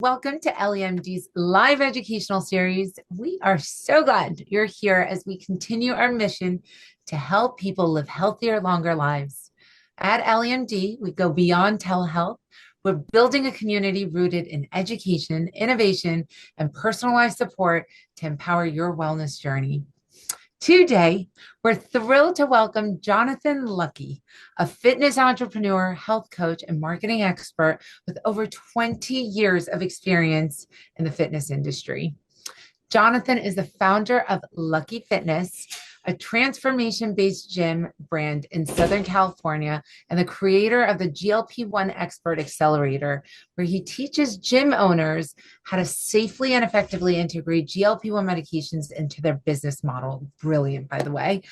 Welcome to EllieMD's live educational series. We are so glad you're here as we continue our mission to help people live healthier, longer lives. At EllieMD, we go beyond telehealth. We're building a community rooted in education, innovation, and personalized support to empower your wellness journey. Today, we're thrilled to welcome Jonathan Luckey, a fitness entrepreneur, health coach, and marketing expert with over 20 years of experience in the fitness industry. Jonathan is the founder of Luckey Fitness, a transformation-based gym brand in Southern California, and the creator of the GLP-1 Expert Accelerator, where he teaches gym owners how to safely and effectively integrate GLP-1 medications into their business model. Brilliant, by the way.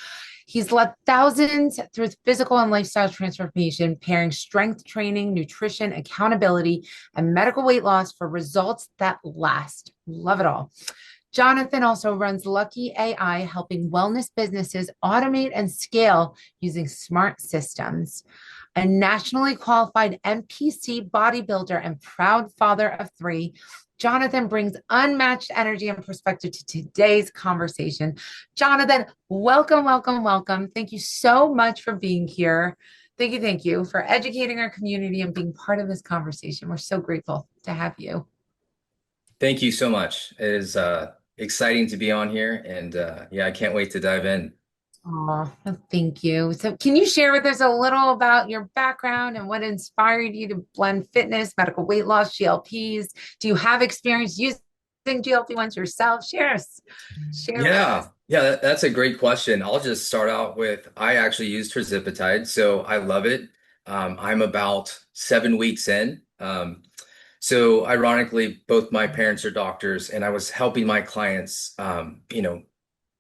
He's led thousands through physical and lifestyle transformation, pairing strength training, nutrition, accountability, and medical weight loss for results that last. Love it all. Jonathan also runs Luckey AI, helping wellness businesses automate and scale using smart systems. A nationally qualified NPC bodybuilder and proud father of three, Jonathan brings unmatched energy and perspective to today's conversation. Jonathan, welcome, welcome, welcome. Thank you so much for being here. Thank you for educating our community and being part of this conversation. We're so grateful to have you. Thank you so much. It is exciting to be on here, and I can't wait to dive in. Oh, thank you. So, can you share with us a little about your background and what inspired you to blend fitness, medical weight loss, GLPs? Do you have experience using GLP-1s yourself? Share us. Share with us. That's a great question. I'll just start out with I actually used tirzepatide, so I love it. I'm about 7 weeks in. So ironically, both my parents are doctors, and I was helping my clients,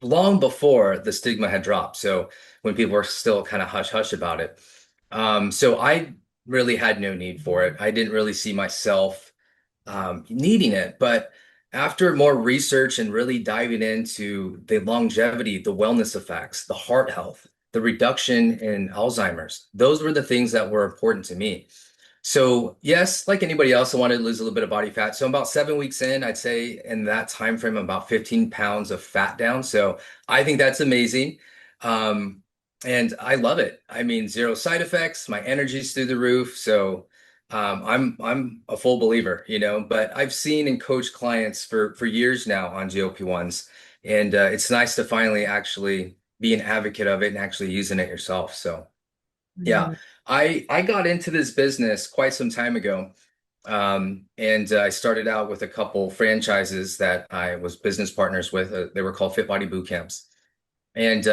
long before the stigma had dropped. So when people were still kind of hush hush about it. So I really had no need for it. I didn't really see myself needing it. But after more research and really diving into the longevity, the wellness effects, the heart health, the reduction in Alzheimer's, those were the things that were important to me. So yes, like anybody else, I wanted to lose a little bit of body fat. So about 7 weeks in, I'd say in that time frame, about 15 pounds of fat down. So I think that's amazing. And I love it. I mean, zero side effects, my energy's through the roof. So I'm a full believer, but I've seen and coached clients for years now on GLP-1s. And it's nice to finally actually be an advocate of it and actually using it yourself. So yeah, I got into this business quite some time ago. And I started out with a couple franchises that I was business partners with. They were called Fit Body Boot Camps. And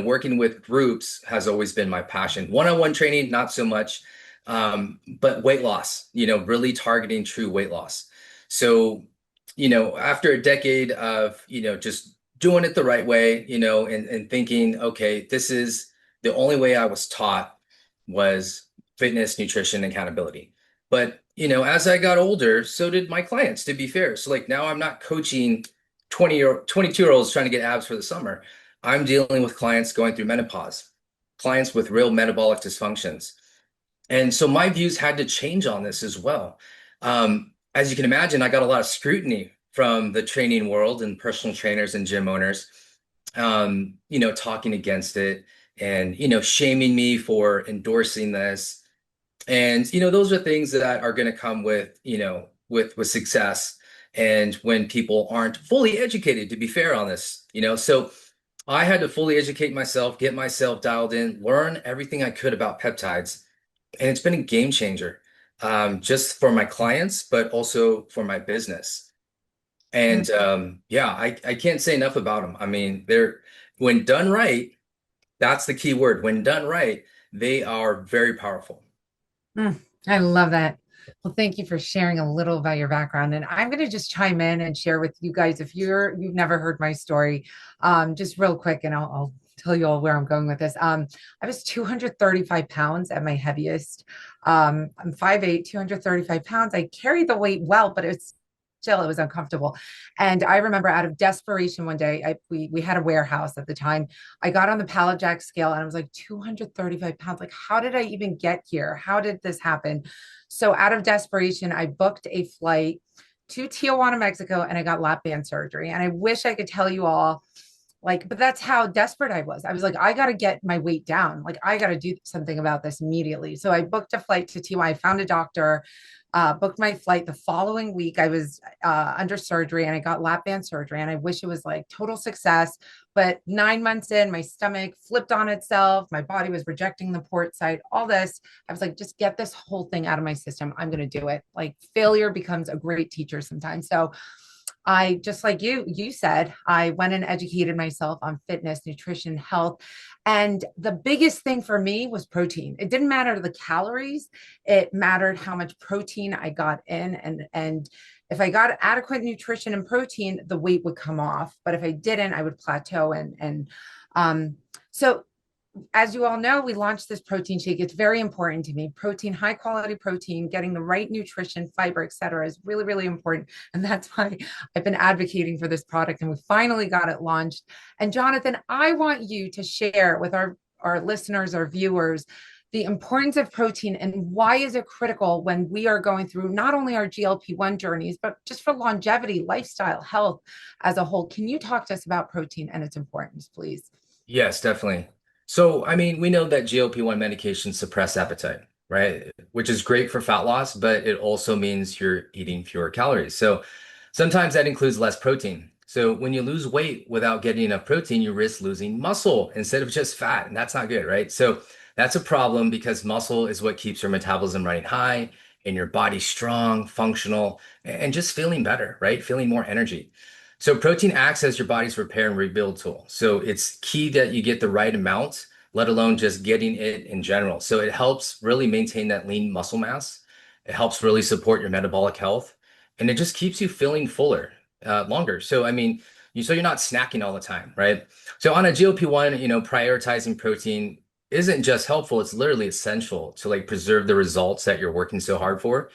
working with groups has always been my passion. One-on-one training, not so much, but weight loss, really targeting true weight loss. So, after a decade of, just doing it the right way, and thinking, okay, this is the only way I was taught was fitness, nutrition, and accountability. But, as I got older, so did my clients, to be fair. So like now I'm not coaching 22-year-olds trying to get abs for the summer. I'm dealing with clients going through menopause, clients with real metabolic dysfunctions. And so my views had to change on this as well. As you can imagine, I got a lot of scrutiny from the training world and personal trainers and gym owners, talking against it and, shaming me for endorsing this. And, those are things that are going to come with, with success. And when people aren't fully educated, to be fair on this, so I had to fully educate myself, get myself dialed in, learn everything I could about peptides. And it's been a game changer, just for my clients, but also for my business. And I can't say enough about them. I mean, when done right, that's the key word. When done right, they are very powerful. I love that. Well, thank you for sharing a little about your background. And I'm going to just chime in and share with you guys if you've never heard my story, just real quick, and I'll tell you all where I'm going with this. I was 235 pounds at my heaviest. I'm 5'8", 235 pounds. I carried the weight well, but it was uncomfortable. And I remember out of desperation one day, we had a warehouse at the time. I got on the pallet jack scale and I was like 235 pounds. Like, how did I even get here? How did this happen? So out of desperation, I booked a flight to Tijuana, Mexico, and I got lap band surgery. And I wish I could tell you all, like, but that's how desperate I was. I was like, I got to get my weight down. Like, I got to do something about this immediately. So I booked a flight to Tijuana. I found a doctor, booked my flight. The following week, I was under surgery and I got lap band surgery. And I wish it was like total success. But 9 months in, my stomach flipped on itself. My body was rejecting the port site, all this. I was like, just get this whole thing out of my system. I'm going to do it. Like, failure becomes a great teacher sometimes. So I, just like you said, I went and educated myself on fitness, nutrition, health. And the biggest thing for me was protein. It didn't matter the calories, it mattered how much protein I got in. And if I got adequate nutrition and protein, the weight would come off. But if I didn't, I would plateau. So as you all know, we launched this protein shake. It's very important to me. Protein, high quality protein, getting the right nutrition, fiber, et cetera, is really, really important. And that's why I've been advocating for this product. And we finally got it launched. And Jonathan, I want you to share with our listeners, our viewers, the importance of protein and why is it critical when we are going through not only our GLP-1 journeys, but just for longevity, lifestyle, health as a whole. Can you talk to us about protein and its importance, please? Yes, definitely. So, I mean, we know that GLP-1 medications suppress appetite, right? Which is great for fat loss, but it also means you're eating fewer calories. So sometimes that includes less protein. So when you lose weight without getting enough protein, you risk losing muscle instead of just fat, and that's not good, right? So that's a problem because muscle is what keeps your metabolism running high and your body strong, functional, and just feeling better, right? Feeling more energy. So protein acts as your body's repair and rebuild tool. So it's key that you get the right amount, let alone just getting it in general. So it helps really maintain that lean muscle mass. It helps really support your metabolic health, and it just keeps you feeling fuller longer. So I mean, so you're not snacking all the time, right? So on a GLP-1, prioritizing protein isn't just helpful; it's literally essential to like preserve the results that you're working so hard for.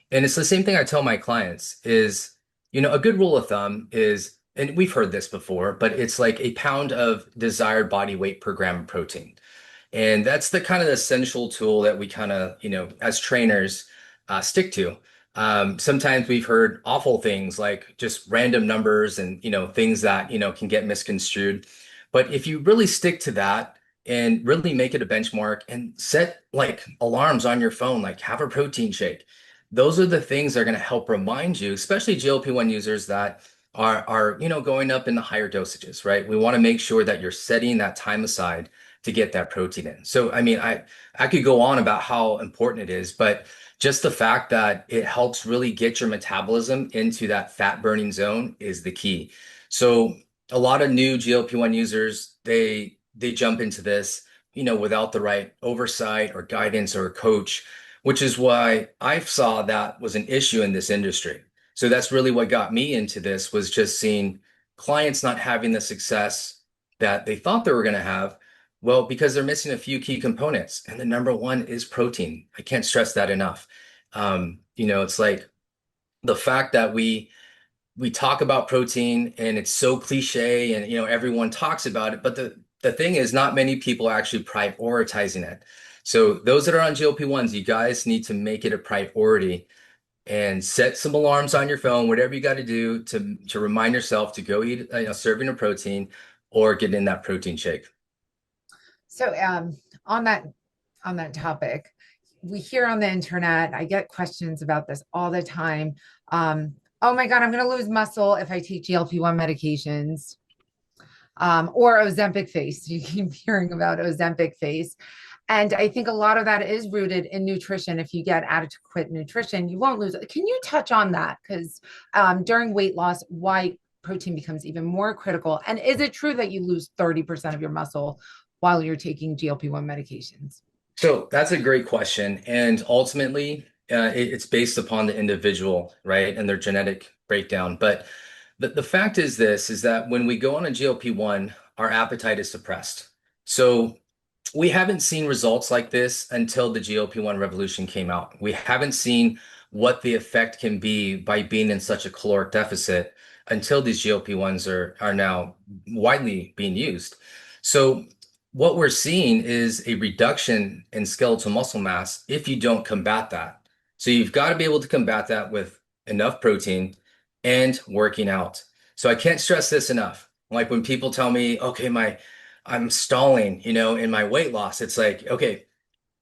And it's the same thing I tell my clients is, a good rule of thumb is, and we've heard this before, but it's like a pound of desired body weight per gram of protein. And that's the kind of essential tool that we kind of, as trainers, stick to. Sometimes we've heard awful things like just random numbers and, things that, can get misconstrued. But if you really stick to that and really make it a benchmark and set like alarms on your phone, like have a protein shake, those are the things that are going to help remind you, especially GLP-1 users that are, going up in the higher dosages, right? We want to make sure that you're setting that time aside to get that protein in. So, I mean, I could go on about how important it is, but just the fact that it helps really get your metabolism into that fat burning zone is the key. So, a lot of new GLP-1 users, they jump into this, without the right oversight or guidance or a coach, which is why I saw that was an issue in this industry. So that's really what got me into this was just seeing clients not having the success that they thought they were going to have. Well, because they're missing a few key components. And the number one is protein. I can't stress that enough. It's like the fact that we talk about protein and it's so cliche and everyone talks about it, but the thing is not many people are actually prioritizing it. So those that are on GLP-1s, you guys need to make it a priority and set some alarms on your phone, whatever you got to do to remind yourself to go eat a serving of protein or get in that protein shake. So on that topic, we hear on the internet, I get questions about this all the time. Oh my God, I'm going to lose muscle if I take GLP-1 medications, or Ozempic face. You keep hearing about Ozempic face. And I think a lot of that is rooted in nutrition. If you get adequate nutrition, you won't lose it. Can you touch on that? Because during weight loss, why protein becomes even more critical? And is it true that you lose 30% of your muscle while you're taking GLP-1 medications? So that's a great question. And ultimately, it's based upon the individual, right, and their genetic breakdown. But the fact is this, is that when we go on a GLP-1, our appetite is suppressed. So we haven't seen results like this until the GLP-1 revolution came out. We haven't seen what the effect can be by being in such a caloric deficit until these GLP-1s are now widely being used. So what we're seeing is a reduction in skeletal muscle mass if you don't combat that. So you've got to be able to combat that with enough protein. and working out. So I can't stress this enough. Like when people tell me, okay, I'm stalling, in my weight loss, it's like, okay,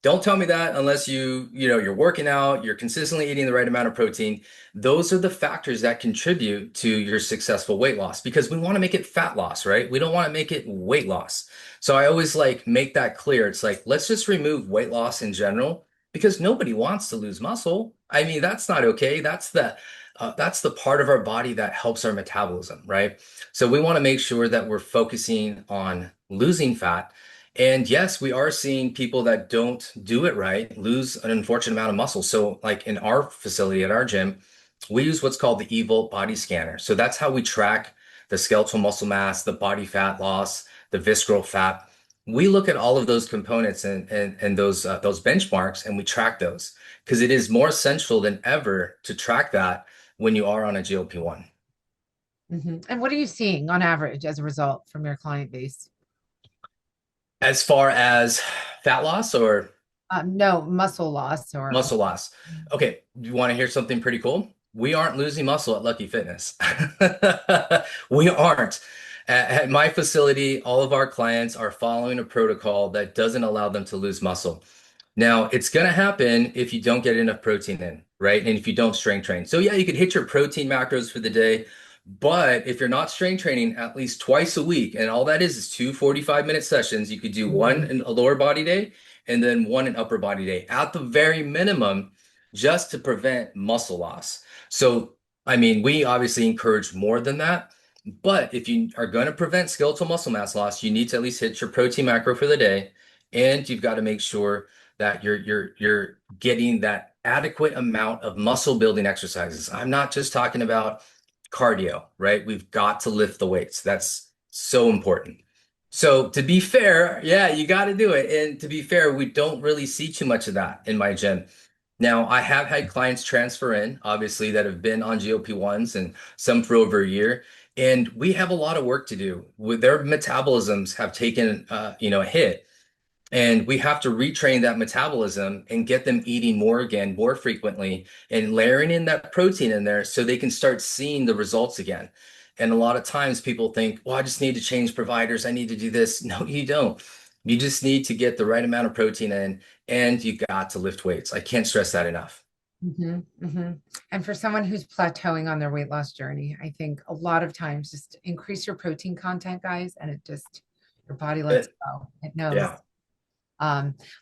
don't tell me that unless you're working out, you're consistently eating the right amount of protein. Those are the factors that contribute to your successful weight loss because we want to make it fat loss, right? We don't want to make it weight loss. So I always like make that clear. It's like, let's just remove weight loss in general because nobody wants to lose muscle. I mean, that's not okay. That's the part of our body that helps our metabolism, right? So we want to make sure that we're focusing on losing fat. And yes, we are seeing people that don't do it right lose an unfortunate amount of muscle. So, like in our facility at our gym, we use what's called the eVolt body scanner. So that's how we track the skeletal muscle mass, the body fat loss, the visceral fat. We look at all of those components and those benchmarks, and we track those because it is more essential than ever to track that when you are on a GLP-1. And what are you seeing on average as a result from your client base? As far as fat loss or No, muscle loss or muscle loss. Okay, you want to hear something pretty cool? We aren't losing muscle at Lucky Fitness. We aren't. At my facility, all of our clients are following a protocol that doesn't allow them to lose muscle. Now, it's going to happen if you don't get enough protein in, right? And if you don't strength train. So, yeah, you could hit your protein macros for the day, but if you're not strength training at least twice a week, and all that is two 45-minute sessions, you could do one in a lower body day and then one in upper body day at the very minimum, just to prevent muscle loss. So, I mean, we obviously encourage more than that. But if you are going to prevent skeletal muscle mass loss, you need to at least hit your protein macro for the day, and you've got to make sure that you're getting that adequate amount of muscle building exercises. I'm not just talking about cardio, right? We've got to lift the weights. That's so important. So to be fair, yeah, you got to do it. And to be fair, we don't really see too much of that in my gym. Now, I have had clients transfer in, obviously, that have been on GLP-1s and some for over a year. And we have a lot of work to do. With their metabolisms have taken, a hit. And we have to retrain that metabolism and get them eating more again, more frequently, and layering in that protein in there so they can start seeing the results again. And a lot of times people think, well, I just need to change providers. I need to do this. No, you don't. You just need to get the right amount of protein in, and you got to lift weights. I can't stress that enough. And for someone who's plateauing on their weight loss journey, I think a lot of times just increase your protein content, guys, and it just your body lets It, go. It knows. yeah.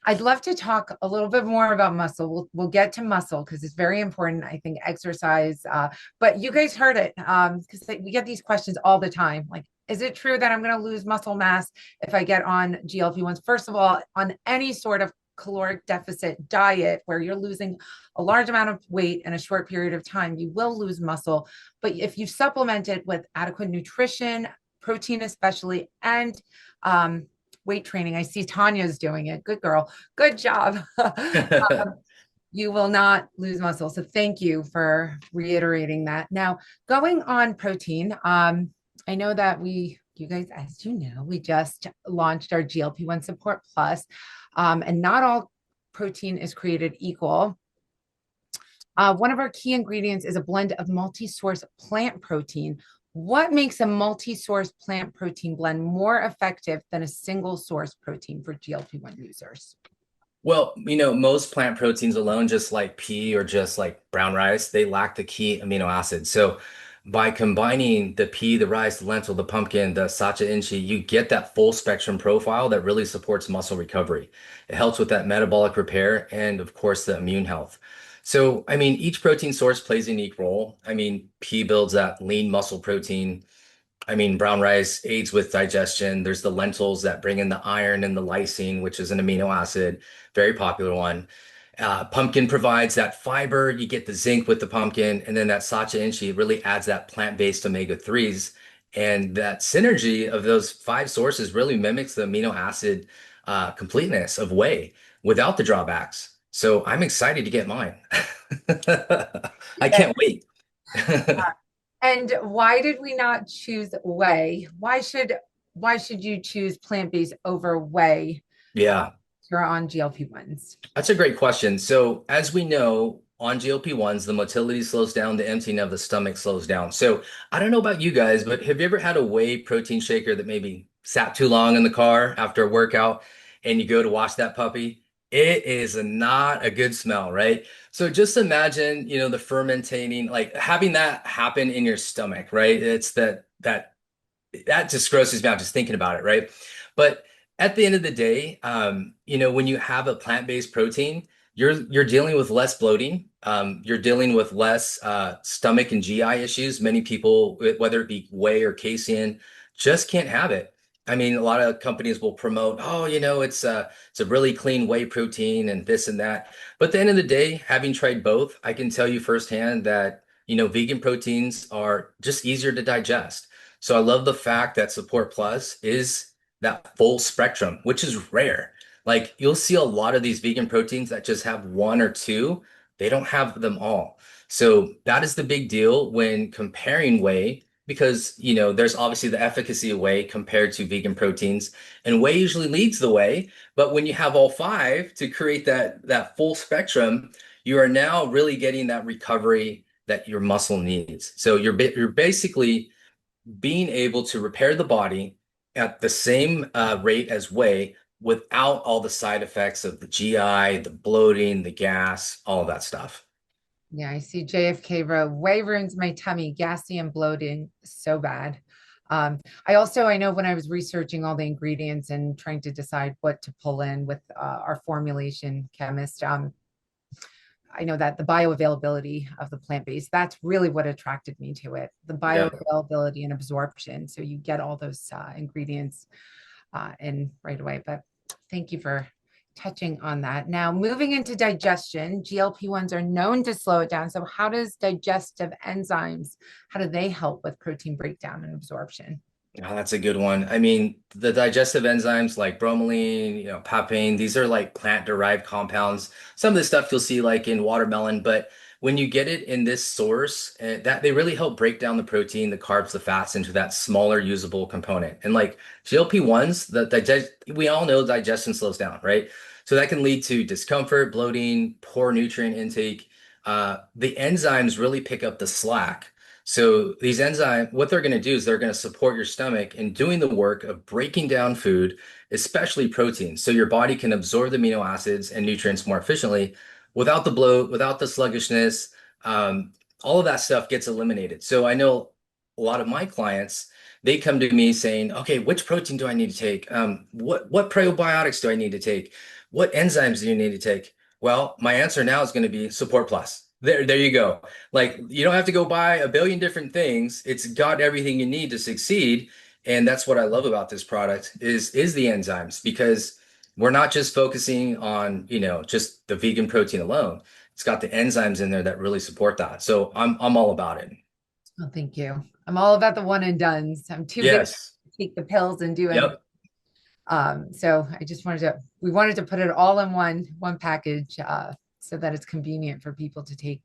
I'd love to talk a little bit more about muscle. We'll get to muscle because it's very important. I think exercise, but you guys heard it because we get these questions all the time. Like, is it true that I'm going to lose muscle mass if I get on GLP-1s? First of all, on any sort of caloric deficit diet where you're losing a large amount of weight in a short period of time, you will lose muscle. But if you supplement it with adequate nutrition, protein especially, and weight training. I see Tanya's doing it. Good girl. Good job. You will not lose muscle. So thank you for reiterating that. Now, going on protein, I know that you guys, as you know, we just launched our GLP-1 Support Plus, and not all protein is created equal. One of our key ingredients is a blend of multi-source plant protein. What makes a multi-source plant protein blend more effective than a single source protein for GLP-1 users? Well, most plant proteins alone, just like pea or just like brown rice, they lack the key amino acid. So by combining the pea, the rice, the lentil, the pumpkin, the sacha inchi, you get that full spectrum profile that really supports muscle recovery. It helps with that metabolic repair and, of course, the immune health. So, I mean, each protein source plays a unique role. I mean, pea builds that lean muscle protein. I mean, brown rice aids with digestion. There's the lentils that bring in the iron and the lysine, which is an amino acid, very popular one. Pumpkin provides that fiber. You get the zinc with the pumpkin, and then that sacha inchi really adds that plant-based omega-3s. And that synergy of those five sources really mimics the amino acid completeness of whey without the drawbacks. So I'm excited to get mine. I can't wait. And why did we not choose whey? Why should you choose plant-based over whey Yeah. if you're on GLP-1s? That's a great question. So, as we know, on GLP-1s, the motility slows down, the emptying of the stomach slows down. So I don't know about you guys, but have you ever had a whey protein shaker that maybe sat too long in the car after a workout and you go to wash that puppy? It is not a good smell, right? So just imagine, the fermentating, like having that happen in your stomach, right? It's that just grosses me out just thinking about it, right? But at the end of the day, when you have a plant-based protein, you're dealing with less bloating. You're dealing with less stomach and GI issues. Many people, whether it be whey or casein, just can't have it. I mean, a lot of companies will promote, oh, it's a really clean whey protein and this and that. But at the end of the day, having tried both, I can tell you firsthand that, vegan proteins are just easier to digest. So I love the fact that Support Plus is that full spectrum, which is rare. Like you'll see a lot of these vegan proteins that just have one or two, they don't have them all. So that is the big deal when comparing whey, because there's obviously the efficacy of whey compared to vegan proteins, and whey usually leads the way. But when you have all five to create that full spectrum, you are now really getting that recovery that your muscle needs. So you're basically being able to repair the body at the same rate as whey without all the side effects of the GI, the bloating, the gas, all of that stuff. Yeah, I see JFK row. Whey ruins my tummy, gassy and bloating, so bad. I know when I was researching all the ingredients and trying to decide what to pull in with our formulation chemist, I know that the bioavailability of the plant-based, that's really what attracted me to it. The Yeah. bioavailability and absorption. So you get all those ingredients in right away. But thank you for touching on that. Now, moving into digestion, GLP-1s are known to slow it down. So how does digestive enzymes, how do they help with protein breakdown and absorption? Oh, that's a good one. I mean, the digestive enzymes like bromelain, papain, these are like plant-derived compounds. Some of the stuff you'll see like in watermelon, but when you get it in this source, that they really help break down the protein, the carbs, the fats into that smaller usable component. And like GLP-1s, we all know digestion slows down, right? So that can lead to discomfort, bloating, poor nutrient intake. The enzymes really pick up the slack. So these enzymes, what they're going to do is they're going to support your stomach in doing the work of breaking down food, especially proteins, so your body can absorb the amino acids and nutrients more efficiently without the bloat, without the sluggishness. Um, all of that stuff gets eliminated. So I know a lot of my clients, they come to me saying, okay, which protein do I need to take? What probiotics do I need to take? What enzymes do you need to take? Well, my answer now is going to be Support Plus. There you go. Like you don't have to go buy a billion different things. It's got everything you need to succeed. And that's what I love about this product is the enzymes, because we're not just focusing on, just the vegan protein alone. It's got the enzymes in there that really support that. So I'm all about it. Oh, thank you. I'm all about the one and dones. I'm too busy Yes. to take the pills and do anything. Yep. So I just we wanted to put it all in one package so that it's convenient for people to take.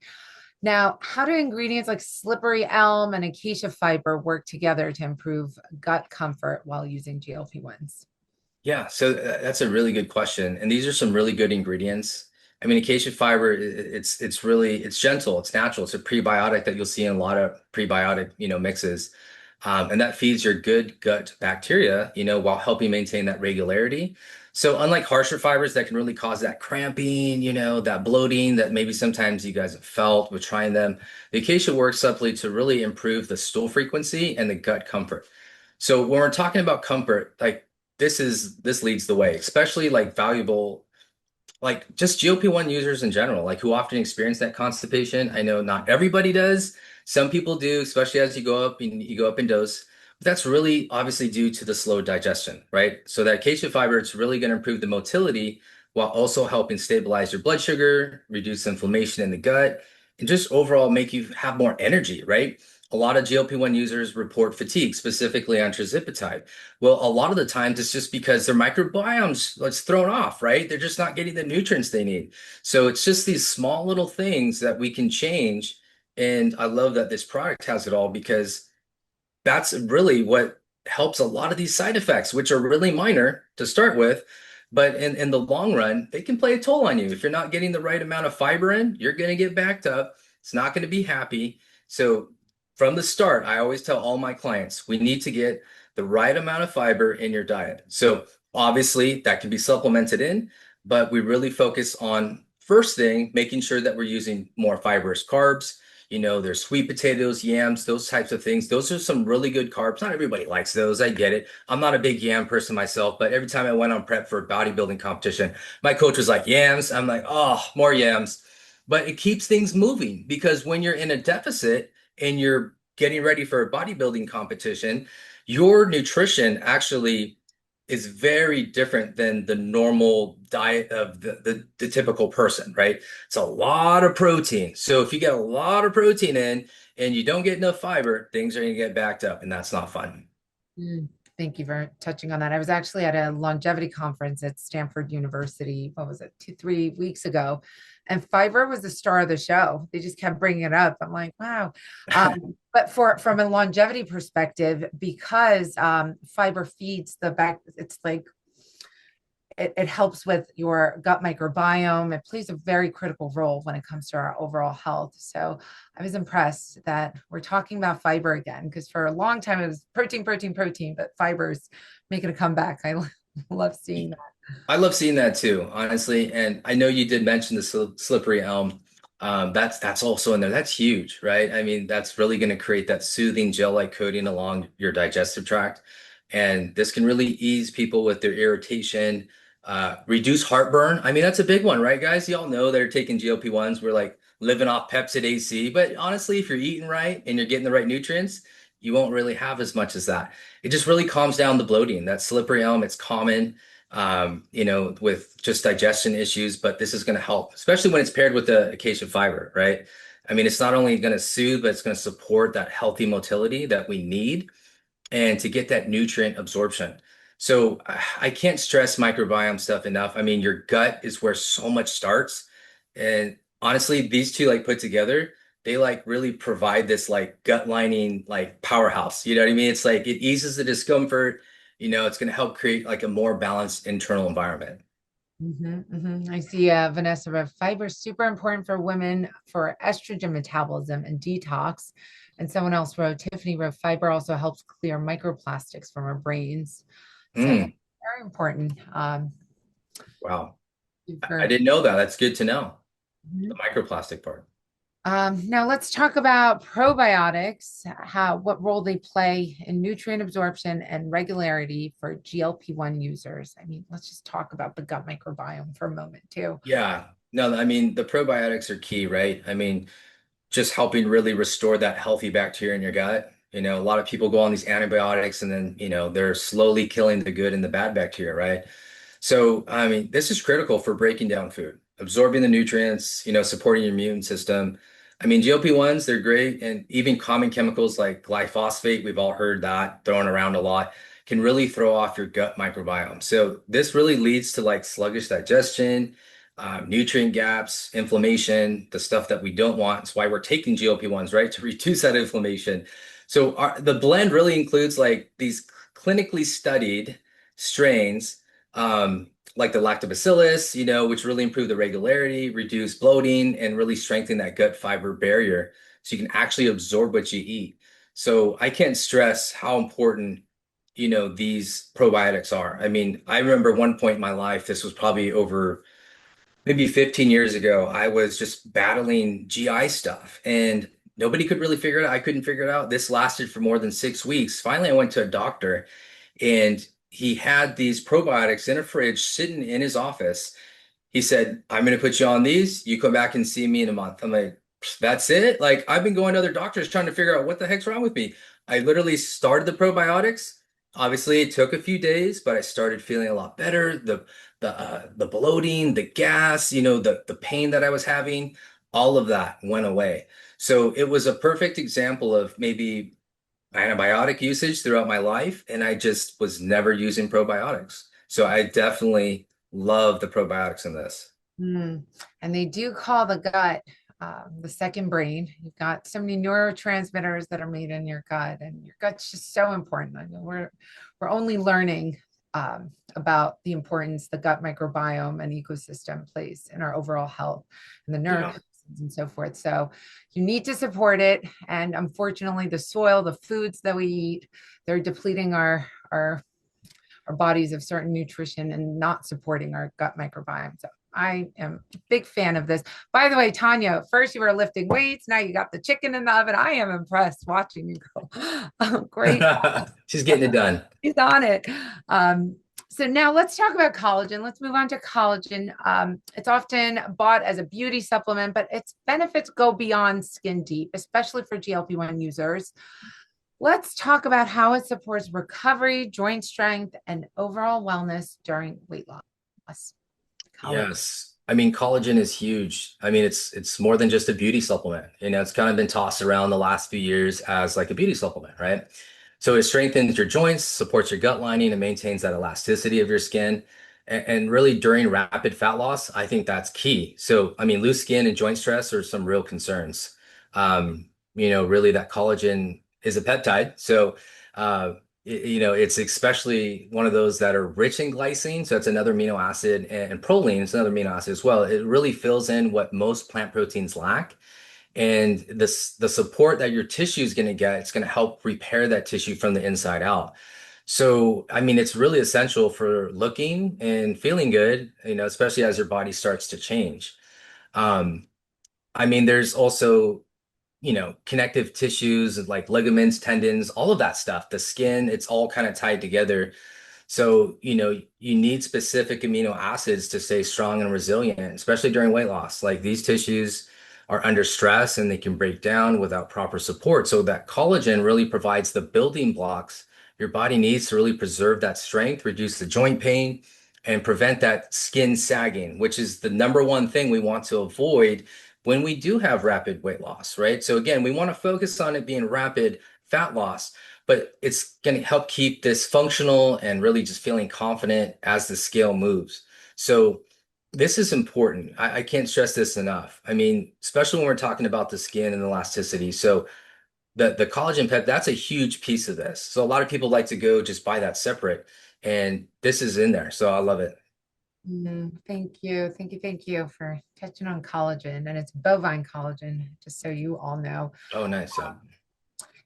Now, how do ingredients like slippery elm and acacia fiber work together to improve gut comfort while using GLP-1s? Yeah, so that's a really good question. And these are some really good ingredients. I mean, acacia fiber, it's gentle, it's natural. It's a prebiotic that you'll see in a lot of prebiotic, mixes. And that feeds your good gut bacteria, while helping maintain that regularity. So unlike harsher fibers that can really cause that cramping, that bloating that maybe sometimes you guys have felt with trying them, the acacia works subtly to really improve the stool frequency and the gut comfort. So when we're talking about comfort, like this leads the way, especially like valuable, like just GLP-1 users in general, like who often experience that constipation. I know not everybody does. Some people do, especially as you go up in dose. But that's really obviously due to the slow digestion, right? So that acacia fiber, it's really going to improve the motility while also helping stabilize your blood sugar, reduce inflammation in the gut, and just overall make you have more energy, right? A lot of GLP-1 users report fatigue, specifically on tirzepatide. Well, a lot of the times it's just because their microbiome's it's thrown off, right? They're just not getting the nutrients they need. So it's just these small little things that we can change. And I love that this product has it all, because that's really what helps a lot of these side effects, which are really minor to start with. But in the long run, they can play a toll on you. If you're not getting the right amount of fiber in, you're going to get backed up. It's not going to be happy. So from the start, I always tell all my clients, we need to get the right amount of fiber in your diet. So obviously that can be supplemented in, but we really focus on first thing, making sure that we're using more fibrous carbs. There's sweet potatoes, yams, those types of things. Those are some really good carbs. Not everybody likes those. I get it. I'm not a big yam person myself, but every time I went on prep for a bodybuilding competition, my coach was like, yams. I'm like, oh, more yams. But it keeps things moving because when you're in a deficit and you're getting ready for a bodybuilding competition, your nutrition actually is very different than the normal diet of the typical person, right? It's a lot of protein. So if you get a lot of protein in and you don't get enough fiber, things are going to get backed up, and that's not fun. Mm, thank you for touching on that. I was actually at a longevity conference at Stanford University. What was it, 3 weeks ago? And fiber was the star of the show. They just kept bringing it up. I'm like, wow. But from a longevity perspective, because fiber feeds the back, it's like it helps with your gut microbiome. It plays a very critical role when it comes to our overall health. So I was impressed that we're talking about fiber again, because for a long time it was protein, protein, protein, but fiber's making a comeback. I love seeing that. I love seeing that too, honestly. And I know you did mention the slippery elm. That's also in there. That's huge, right? I mean, that's really going to create that soothing gel-like coating along your digestive tract. And this can really ease people with their irritation, reduce heartburn. I mean, that's a big one, right, guys? Y'all know they're taking GLP-1s. We're like living off Pepsid AC. But honestly, if you're eating right and you're getting the right nutrients, you won't really have as much as that. It just really calms down the bloating. That slippery elm, it's common with just digestion issues, but this is going to help, especially when it's paired with the acacia fiber, right? I mean, it's not only going to soothe, but it's going to support that healthy motility that we need and to get that nutrient absorption. So I can't stress microbiome stuff enough. I mean, your gut is where so much starts. And honestly, these two like put together, they like really provide this like gut lining like powerhouse. You know what I mean? It's like it eases the discomfort. It's going to help create like a more balanced internal environment. I see, Vanessa, fiber is super important for women for estrogen metabolism and detox. And someone else wrote, Tiffany wrote, fiber also helps clear microplastics from our brains. So that's Mm, very important. wow. I For didn't know that. That's good to know. The Mhm. microplastic part. Now let's talk about probiotics, what role they play in nutrient absorption and regularity for GLP-1 users. I mean, let's just talk about the gut microbiome for a moment too. Yeah. No, I mean, the probiotics are key, right? I mean, just helping really restore that healthy bacteria in your gut. A lot of people go on these antibiotics and then, they're slowly killing the good and the bad bacteria, right? So, I mean, this is critical for breaking down food, absorbing the nutrients, supporting your immune system. I mean, GLP-1s, they're great. And even common chemicals like glyphosate, we've all heard that thrown around a lot, can really throw off your gut microbiome. So this really leads to like sluggish digestion, nutrient gaps, inflammation, the stuff that we don't want. It's why we're taking GLP-1s, right? To reduce that inflammation. So the blend really includes like these clinically studied strains like the lactobacillus, which really improve the regularity, reduce bloating, and really strengthen that gut fiber barrier so you can actually absorb what you eat. So I can't stress how important, these probiotics are. I mean, I remember one point in my life, this was probably over maybe 15 years ago, I was just battling GI stuff and nobody could really figure it out. I couldn't figure it out. This lasted for more than 6 weeks. Finally, I went to a doctor and he had these probiotics in a fridge sitting in his office. He said, I'm going to put you on these. You come back and see me in a month. I'm like, that's it? Like, I've been going to other doctors trying to figure out what the heck's wrong with me. I literally started the probiotics. Obviously, it took a few days, but I started feeling a lot better. The bloating, the gas, the pain that I was having, all of that went away. So it was a perfect example of maybe antibiotic usage throughout my life, and I just was never using probiotics. So I definitely love the probiotics in this. Mm. And they do call the gut the second brain. You've got so many neurotransmitters that are made in your gut, and your gut's just so important. I mean, we're only learning about the importance the gut microbiome and ecosystem plays in our overall health and the Yeah. neurotoxins and so forth. So you need to support it. And unfortunately, the soil, the foods that we eat, they're depleting our bodies of certain nutrition and not supporting our gut microbiome. So I am a big fan of this. By the way, Tanya, first you were lifting weights, now you got the chicken in the oven. I am impressed watching you go. Great. She's getting it done. He's on it. So now let's talk about collagen. Let's move on to collagen. It's often bought as a beauty supplement, but its benefits go beyond skin deep, especially for GLP-1 users. Let's talk about how it supports recovery, joint strength, and overall wellness during weight loss. Collagen. Yes. I mean, collagen is huge. I mean, it's more than just a beauty supplement. You know, it's kind of been tossed around the last few years as like a beauty supplement, right? So it strengthens your joints, supports your gut lining, and maintains that elasticity of your skin. And really during rapid fat loss, I think that's key. So, I mean, loose skin and joint stress are some real concerns. Really that collagen is a peptide. So, uh, it's especially one of those that are rich in glycine. So that's another amino acid, and proline is another amino acid as well. It really fills in what most plant proteins lack. And the support that your tissue is going to get, it's going to help repair that tissue from the inside out. So, I mean, it's really essential for looking and feeling good, especially as your body starts to change. Um, I mean, there's also connective tissues like ligaments, tendons, all of that stuff, the skin, it's all kind of tied together. So, you need specific amino acids to stay strong and resilient, especially during weight loss. Like these tissues are under stress and they can break down without proper support. So that collagen really provides the building blocks your body needs to really preserve that strength, reduce the joint pain, and prevent that skin sagging, which is the number one thing we want to avoid when we do have rapid weight loss, right? So again, we want to focus on it being rapid fat loss, but it's going to help keep this functional and really just feeling confident as the scale moves. So this is important. I can't stress this enough. I mean, especially when we're talking about the skin and elasticity. So the collagen pep, that's a huge piece of this. So a lot of people like to go just buy that separate, and this is in there. So I love it. Thank you. Thank you. Thank you for touching on collagen, and it's bovine collagen, just so you all know. Oh, nice. Yeah.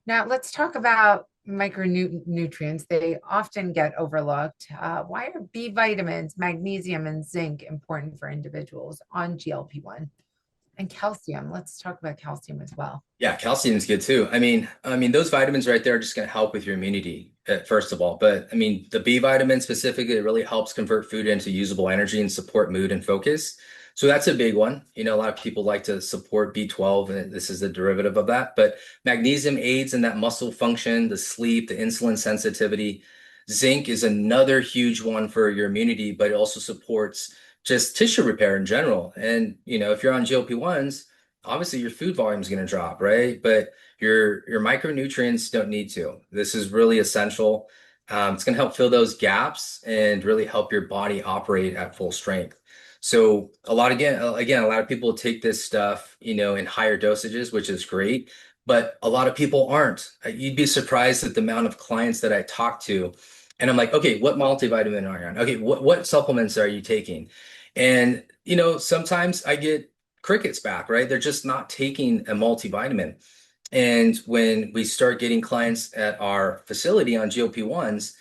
Now, let's talk about micronutrients. They often get overlooked. Why are B vitamins, magnesium, and zinc important for individuals on GLP-1? And calcium. Let's talk about calcium as well. Yeah, calcium is good too. I mean, those vitamins right there are just going to help with your immunity, first of all. But I mean, the B vitamin specifically, it really helps convert food into usable energy and support mood and focus. So that's a big one. A lot of people like to support B12, and this is the derivative of that. But magnesium aids in that muscle function, the sleep, the insulin sensitivity. Zinc is another huge one for your immunity, but it also supports just tissue repair in general. And, if you're on GLP-1s, obviously your food volume is going to drop, right? But your micronutrients don't need to. This is really essential. It's going to help fill those gaps and really help your body operate at full strength. So again, a lot of people take this stuff, in higher dosages, which is great, but a lot of people aren't. You'd be surprised at the amount of clients that I talk to, and I'm like, okay, what multivitamin are you on? Okay, what supplements are you taking? And sometimes I get crickets back, right? They're just not taking a multivitamin. And when we start getting clients at our facility on GLP-1s,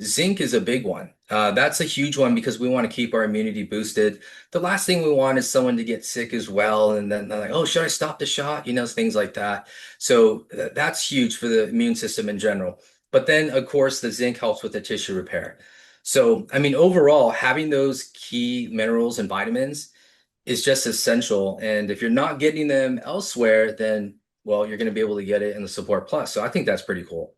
zinc is a big one. That's a huge one because we want to keep our immunity boosted. The last thing we want is someone to get sick as well. And then they're like, oh, should I stop the shot? Things like that. So that's huge for the immune system in general. But then, of course, the zinc helps with the tissue repair. So, I mean, overall, having those key minerals and vitamins is just essential. And if you're not getting them elsewhere, then, well, you're going to be able to get it in the Support Plus. So I think that's pretty cool.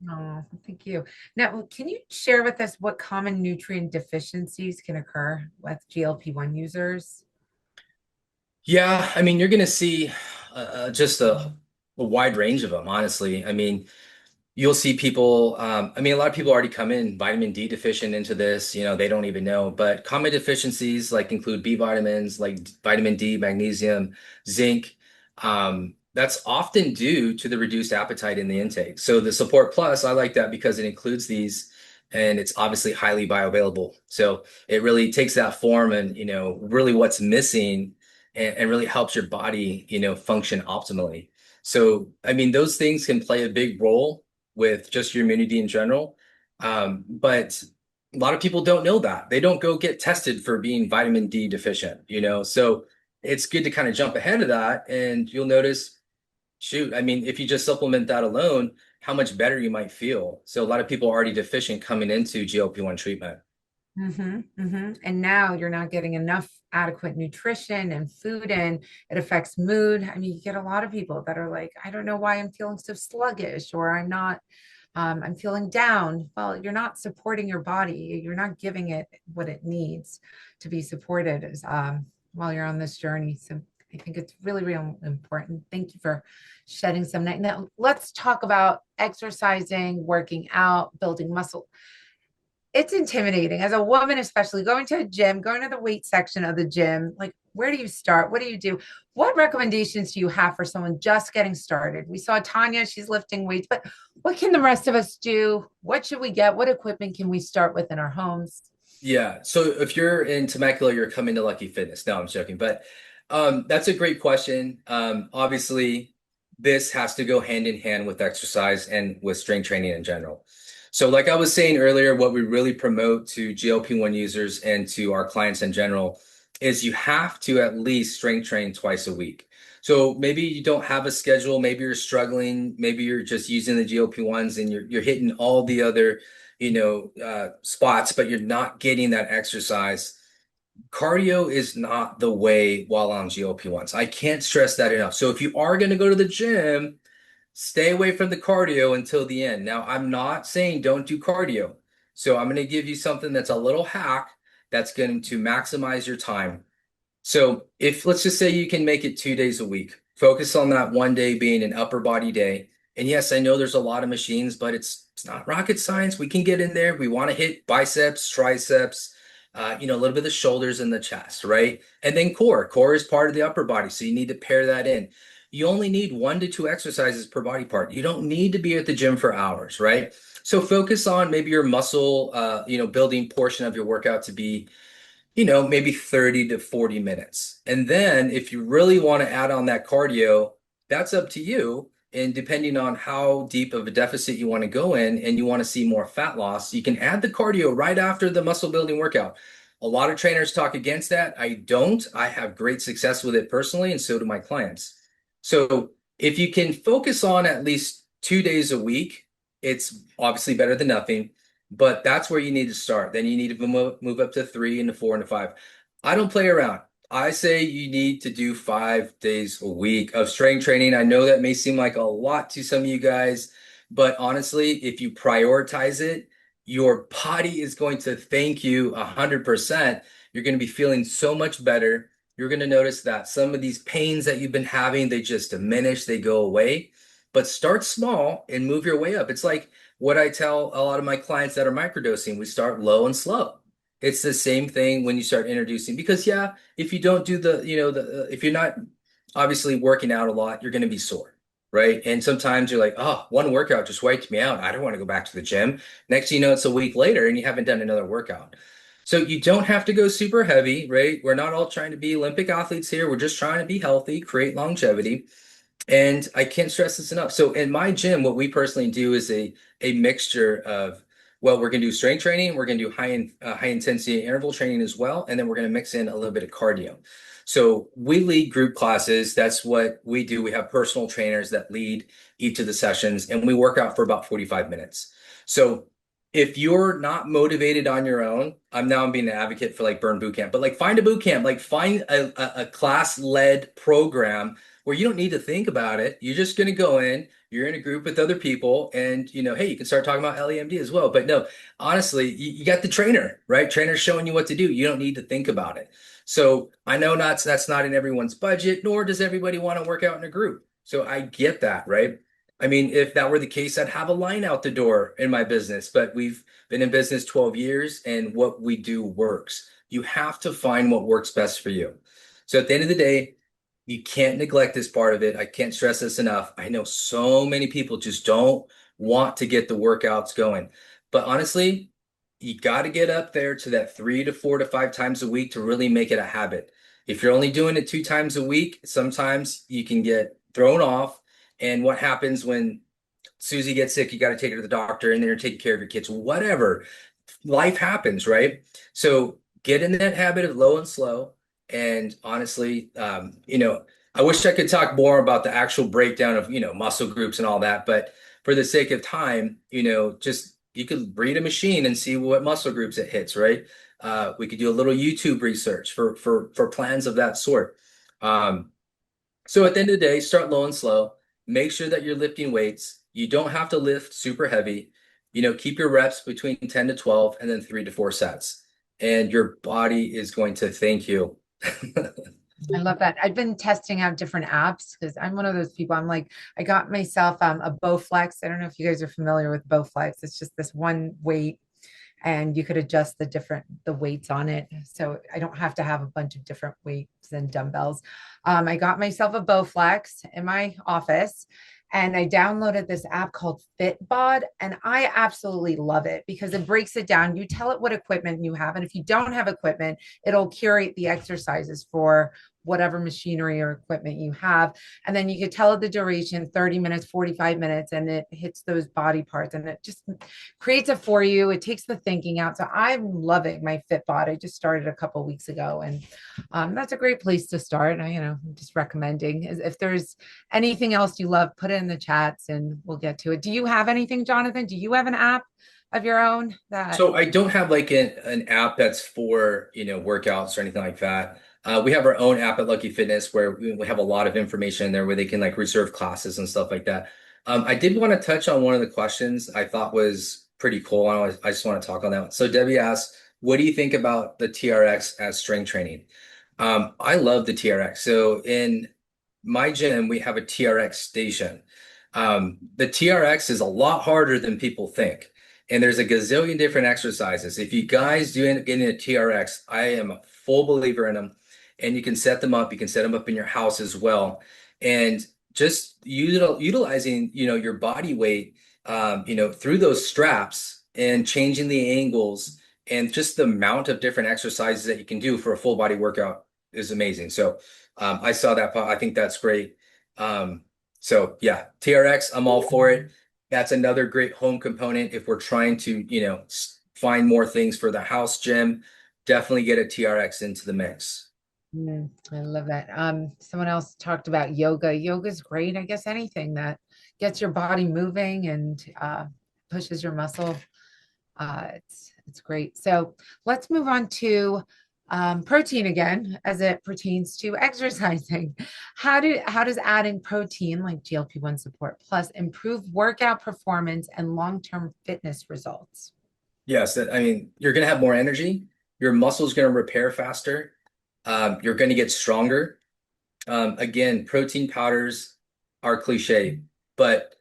Oh, thank you. Now, can you share with us what common nutrient deficiencies can occur with GLP-1 users? Yeah, I mean, you're going to see just a wide range of them, honestly. I mean, you'll see people, a lot of people already come in vitamin D deficient into this, they don't even know. But common deficiencies like include B vitamins, like vitamin D, magnesium, zinc. That's often due to the reduced appetite in the intake. So the Support Plus, I like that because it includes these and it's obviously highly bioavailable. So it really takes that form and, really what's missing and really helps your body, function optimally. So, I mean, those things can play a big role with just your immunity in general. But a lot of people don't know that. They don't go get tested for being vitamin D deficient. So it's good to kind of jump ahead of that, and you'll notice, shoot, I mean, if you just supplement that alone, how much better you might feel. So a lot of people are already deficient coming into GLP-1 treatment. And now you're not getting enough adequate nutrition and food, and it affects mood. I mean, you get a lot of people that are like, I don't know why I'm feeling so sluggish, or I'm feeling down. Well, you're not supporting your body. You're not giving it what it needs to be supported while you're on this journey. So I think it's really, really important. Thank you for shedding some light. Now, let's talk about exercising, working out, building muscle. It's intimidating as a woman, especially going to a gym, going to the weight section of the gym. Like, where do you start? What do you do? What recommendations do you have for someone just getting started? We saw Tanya, she's lifting weights, but what can the rest of us do? What should we get? What equipment can we start with in our homes? Yeah. So if you're in Temecula, you're coming to Lucky Fitness. No, I'm joking. But that's a great question. Obviously, this has to go hand in hand with exercise and with strength training in general. So, like I was saying earlier, what we really promote to GLP-1 users and to our clients in general is you have to at least strength train twice a week. So maybe you don't have a schedule, maybe you're struggling, maybe you're just using the GLP-1s and you're hitting all the other spots, but you're not getting that exercise. Cardio is not the way while on GLP-1s. I can't stress that enough. So if you are going to go to the gym, stay away from the cardio until the end. Now, I'm not saying don't do cardio. So I'm going to give you something that's a little hack that's going to maximize your time. So if let's just say you can make it 2 days a week, focus on that one day being an upper body day. And yes, I know there's a lot of machines, but it's not rocket science. We can get in there. We want to hit biceps, triceps, a little bit of the shoulders and the chest, right? And then core. Core is part of the upper body, so you need to pair that in. You only need 1 to 2 exercises per body part. You don't need to be at the gym for hours, right? So focus on maybe your muscle, building portion of your workout to be maybe 30 to 40 minutes. And then if you really want to add on that cardio, that's up to you. And depending on how deep of a deficit you want to go in and you want to see more fat loss, you can add the cardio right after the muscle building workout. A lot of trainers talk against that. I don't. I have great success with it personally, and so do my clients. So if you can focus on at least 2 days a week, it's obviously better than nothing. But that's where you need to start. Then you need to move up to 3 and to 4 and to 5. I don't play around. I say you need to do 5 days a week of strength training. I know that may seem like a lot to some of you guys, but honestly, if you prioritize it, your body is going to thank you 100%. You're going to be feeling so much better. You're going to notice that some of these pains that you've been having, they just diminish, they go away. But start small and move your way up. It's like what I tell a lot of my clients that are microdosing, we start low and slow. It's the same thing when you start introducing, because yeah, if you don't do if you're not obviously working out a lot, you're going to be sore, right? And sometimes you're like, oh, one workout just wiped me out. I don't want to go back to the gym. Next thing you know, it's a week later and you haven't done another workout. So you don't have to go super heavy, right? We're not all trying to be Olympic athletes here. We're just trying to be healthy, create longevity. And I can't stress this enough. So in my gym, what we personally do is a mixture of, well, we're going to do strength training, we're going to do high intensity interval training as well, and then we're going to mix in a little bit of cardio. So we lead group classes. That's what we do. We have personal trainers that lead each of the sessions, and we work out for about 45 minutes. So if you're not motivated on your own, I'm being an advocate for like burn boot camp, but like find a boot camp, like find a class-led program where you don't need to think about it. You're just going to go in, you're in a group with other people, and hey, you can start talking about EllieMD as well. But no, honestly, you got the trainer, right? Trainer's showing you what to do. You don't need to think about it. So I know that's not in everyone's budget, nor does everybody want to work out in a group. So I get that, right? I mean, if that were the case, I'd have a line out the door in my business, but we've been in business 12 years and what we do works. You have to find what works best for you. So at the end of the day, you can't neglect this part of it. I can't stress this enough. I know so many people just don't want to get the workouts going. But honestly, you got to get up there to that 3 to 4 to 5 times a week to really make it a habit. If you're only doing it 2 times a week, sometimes you can get thrown off. And what happens when Susie gets sick? You got to take her to the doctor, and then you're taking care of your kids, whatever. Life happens, right? So get in that habit of low and slow. And honestly, I wish I could talk more about the actual breakdown of, muscle groups and all that, but for the sake of time, just you could breed a machine and see what muscle groups it hits, right? We could do a little YouTube research for plans of that sort. Um, so at the end of the day, start low and slow. Make sure that you're lifting weights. You don't have to lift super heavy. Keep your reps between 10 to 12 and then 3 to 4 sets. And your body is going to thank you. I love that. I've been testing out different apps because I'm one of those people. I'm like, I got myself a Bowflex. I don't know if you guys are familiar with Bowflex. It's just this one weight, and you could adjust the weights on it. So I don't have to have a bunch of different weights and dumbbells. I got myself a Bowflex in my office, and I downloaded this app called Fitbod, and I absolutely love it because it breaks it down. You tell it what equipment you have, and if you don't have equipment, it'll curate the exercises for whatever machinery or equipment you have. And then you could tell it the duration, 30 minutes, 45 minutes, and it hits those body parts, and it just creates it for you. It takes the thinking out. So I'm loving my Fitbod. I just started a couple of weeks ago, and that's a great place to start. I'm just recommending. If there's anything else you love, put it in the chats and we'll get to it. Do you have anything, Jonathan? Do you have an app of your own that? So I don't have like an app that's for, workouts or anything like that. We have our own app at Lucky Fitness where we have a lot of information in there where they can like reserve classes and stuff like that. I did want to touch on one of the questions I thought was pretty cool. I just want to talk on that. So Debbie asked, what do you think about the TRX as strength training? I love the TRX. So in my gym, we have a TRX station. The TRX is a lot harder than people think. And there's a gazillion different exercises. If you guys do end up getting a TRX, I am a full believer in them. And you can set them up. You can set them up in your house as well. And just utilizing, your body weight, through those straps and changing the angles and just the amount of different exercises that you can do for a full body workout is amazing. So I saw that. I think that's great. So yeah, TRX, I'm all for it. That's another great home component if we're trying to, find more things for the house gym. Definitely get a TRX into the mix. I love that. Someone else talked about yoga. Yoga's great. I guess anything that gets your body moving and pushes your muscle. It's great. So let's move on to protein again, as it pertains to exercising. How does adding protein like GLP-1 Support Plus improve workout performance and long-term fitness results? Yes, I mean, you're going to have more energy. Your muscle's going to repair faster. You're going to get stronger. Again, protein powders are cliche, but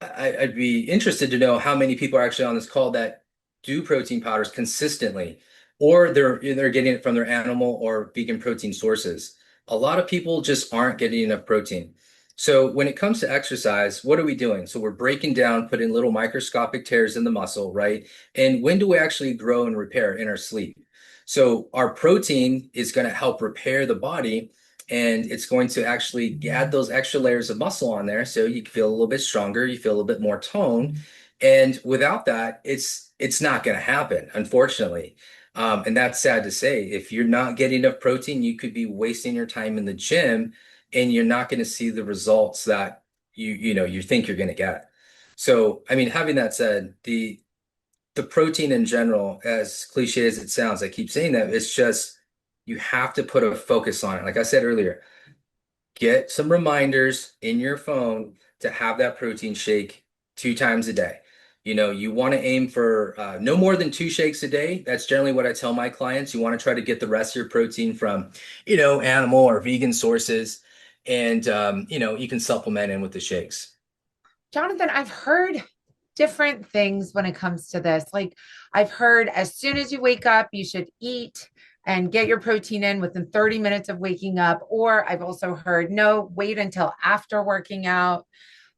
I'd be interested to know how many people are actually on this call that do protein powders consistently, or they're getting it from their animal or vegan protein sources. A lot of people just aren't getting enough protein. So when it comes to exercise, what are we doing? So we're breaking down, putting little microscopic tears in the muscle, right? And when do we actually grow and repair? In our sleep. So our protein is going to help repair the body, and it's going to actually add those extra layers of muscle on there so you feel a little bit stronger, you feel a little bit more toned. And without that, it's not going to happen, unfortunately. And that's sad to say. If you're not getting enough protein, you could be wasting your time in the gym and you're not going to see the results that you think you're going to get. So, I mean, having that said, the protein in general, as cliche as it sounds, I keep saying that, it's just you have to put a focus on it. Like I said earlier, get some reminders in your phone to have that protein shake 2 times a day. You want to aim for no more than 2 shakes a day. That's generally what I tell my clients. You want to try to get the rest of your protein from, animal or vegan sources. And, you can supplement in with the shakes. Jonathan, I've heard different things when it comes to this. Like, I've heard as soon as you wake up, you should eat and get your protein in within 30 minutes of waking up. Or I've also heard, no, wait until after working out.